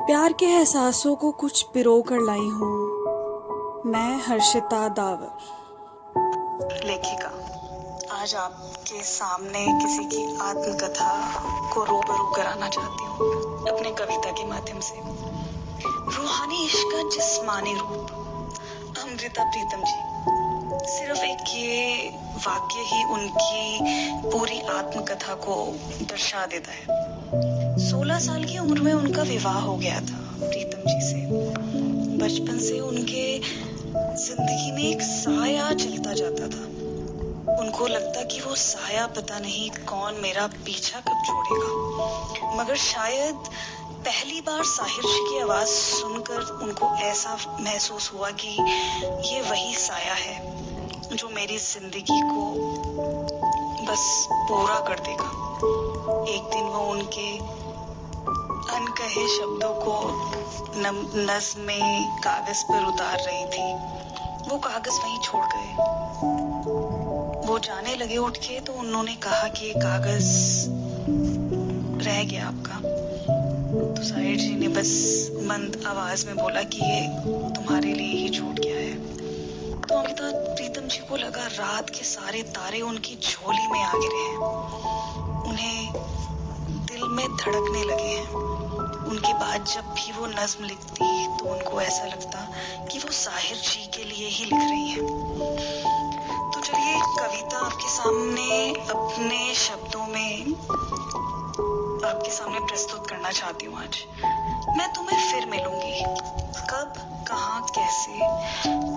प्यार के एहसासों को कुछ पिरो कर लाई हूँ मैं, हर्षिता दावर। लेखिका, आज आपके सामने किसी की आत्मकथा को रूबरू कराना चाहती हूँ अपने कविता के माध्यम से। रूहानी इश्क का जिस्मानी रूप, अमृता प्रीतम जी। सिर्फ एक ये वाक्य ही उनकी पूरी आत्मकथा को दर्शा देता है। 16 साल की उम्र में उनका विवाह हो गया था प्रीतम जी से। बचपन से उनके जिंदगी में एक साया चलता जाता था। उनको लगता कि वो साया पता नहीं कौन मेरा पीछा कब छोड़ेगा, मगर शायद पहली बार साहिर जी की आवाज सुनकर उनको ऐसा महसूस हुआ कि ये वही साया है जो मेरी जिंदगी को बस पूरा कर देगा। एक दिन वो उनके अनकहे शब्दों को नज़्म में कागज पर उतार रही थी। वो कागज वहीं छोड़ गए। वो जाने लगे उठ के तो उन्होंने कहा कि ये कागज रह गया आपका। तो साहिर जी ने बस मंद आवाज में बोला कि ये तुम्हारे लिए ही छूट गया है। तो अमृता प्रीतम जी को लगा रात के सारे तारे उनकी झोली में आ गिरे हैं, उन्हें दिल में धड़कने लगे हैं। उनके बाद जब भी वो नज्म लिखती तो उनको ऐसा लगता कि वो साहिर जी के लिए ही लिख रही हैं। तो चलिए कविता आपके सामने अपने शब्दों में आपके सामने प्रस्तुत करना चाहती हूँ आज। मैं तुम्हें फिर मिलूंगी, कब, कहाँ, कैसे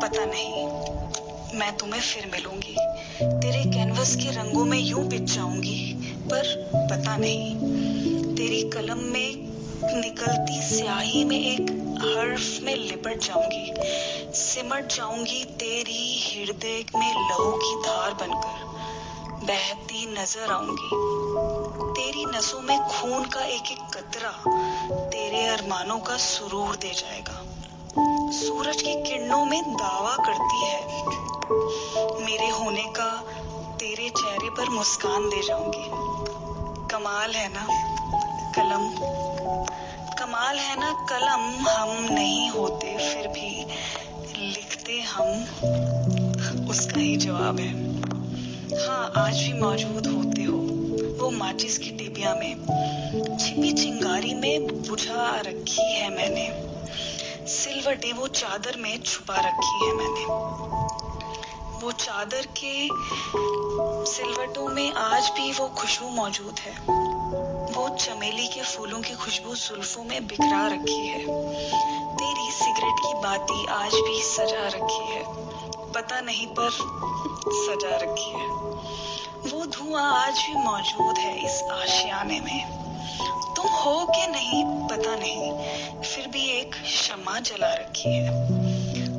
पता नहीं। मैं तुम्हें फिर मिलूंगी, तेरे कैनवस के रंगों में यूं बिछ जाऊंगी, पर पता नहीं। तेरी कलम में निकलती स्याही में एक हर्फ में लिपट जाऊंगी, सिमट जाऊंगी तेरी हृदय में लहू की धार बनकर बहती नजर आऊंगी। तेरी नसों में खून का एक एक कतरा तेरे अरमानों का सुरूर दे जाएगा। सूरज की किरणों में दावा करती है मेरे होने का, तेरे चेहरे पर मुस्कान दे जाऊंगी। कमाल है ना कलम, कमाल है ना कलम, हम नहीं होते फिर भी लिखते हम, उसका ही जवाब है। हाँ, आज भी मौजूद होते हो वो माचिस की डिबिया में, छिपी चिंगारी में बुझा रखी है मैंने, सिलवटें वो चादर में छुपा रखी है मैंने। वो चादर के सिलवटों में आज भी वो खुशबू मौजूद है, वो चमेली के फूलों की खुशबू जुल्फों में बिखरा रखी है। तेरी सिगरेट की बाती आज भी सजा रखी है, पता नहीं पर सजा रखी है। वो धुआं आज भी मौजूद है इस आशियाने में, तुम हो कि नहीं पता नहीं, फिर भी एक शम्मा जला रखी है।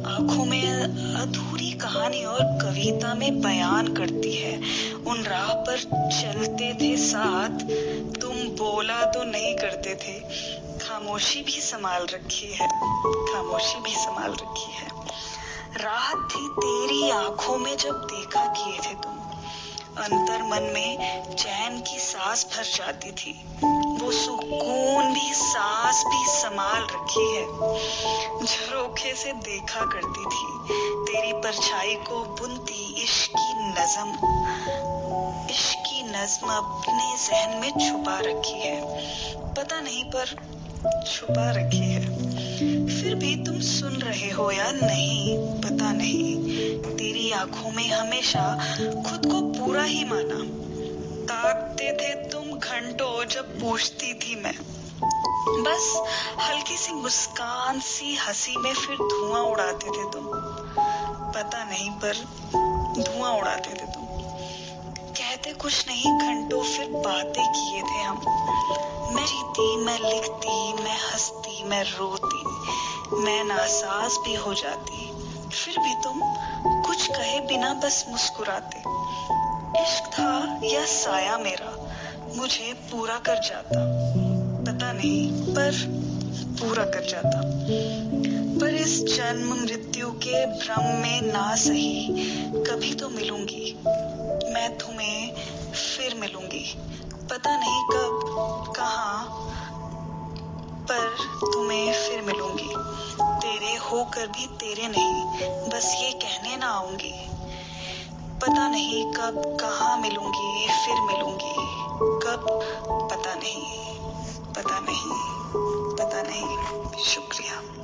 आंखों में अधूरी कहानी और कविता में बयान करती है उन राह पर चलते थे साथ, तुम बोला तो नहीं करते थे, खामोशी भी संभाल रखी है, खामोशी भी संभाल रखी है। राहत थी तेरी आंखों में जब देखा किए थे तुम, अंतर मन में चैन की सांस भर जाती थी, वो सुकून भी सांस भी संभाल रखी है। झरोखे से देखा करती थी तेरी परछाई को बुनती इश्क की नज्म अपने जहन में छुपा रखी है, पता नहीं पर छुपा रखी है। फिर भी तुम सुन रहे हो या नहीं पता नहीं, तेरी आंखों में हमेशा खुद को पूरा ही माना। ताकते थे तुम घंटों जब पूछती थी मैं, बस हल्की सी मुस्कान सी हंसी में फिर धुआं उड़ाते थे तुम, पता नहीं पर धुआं उड़ाते थे तुम। कहते कुछ नहीं घंटों फिर बातें किए थे हम, मैं जीती, मैं लिखती, मैं हंसती, मैं रोती, मैं नासाज भी हो जाती, फिर भी तुम कुछ कहे बिना बस मुस्कुराते। इश्क था या साया मेरा मुझे पूरा कर जाता, पता नहीं पर पूरा कर जाता। पर इस जन्म मृत्यु के भ्रम में ना सही, कभी तो मिलूंगी मैं तुम्हें फिर मिलूंगी, पता नहीं कब, कहाँ पर तुम्हें फिर मिलूंगी, तेरे होकर भी तेरे नहीं, बस ये कहने ना आऊंगी। पता नहीं कब कहाँ मिलूंगी, फिर मिलूंगी कब, पता नहीं, पता नहीं, पता नहीं। शुक्रिया।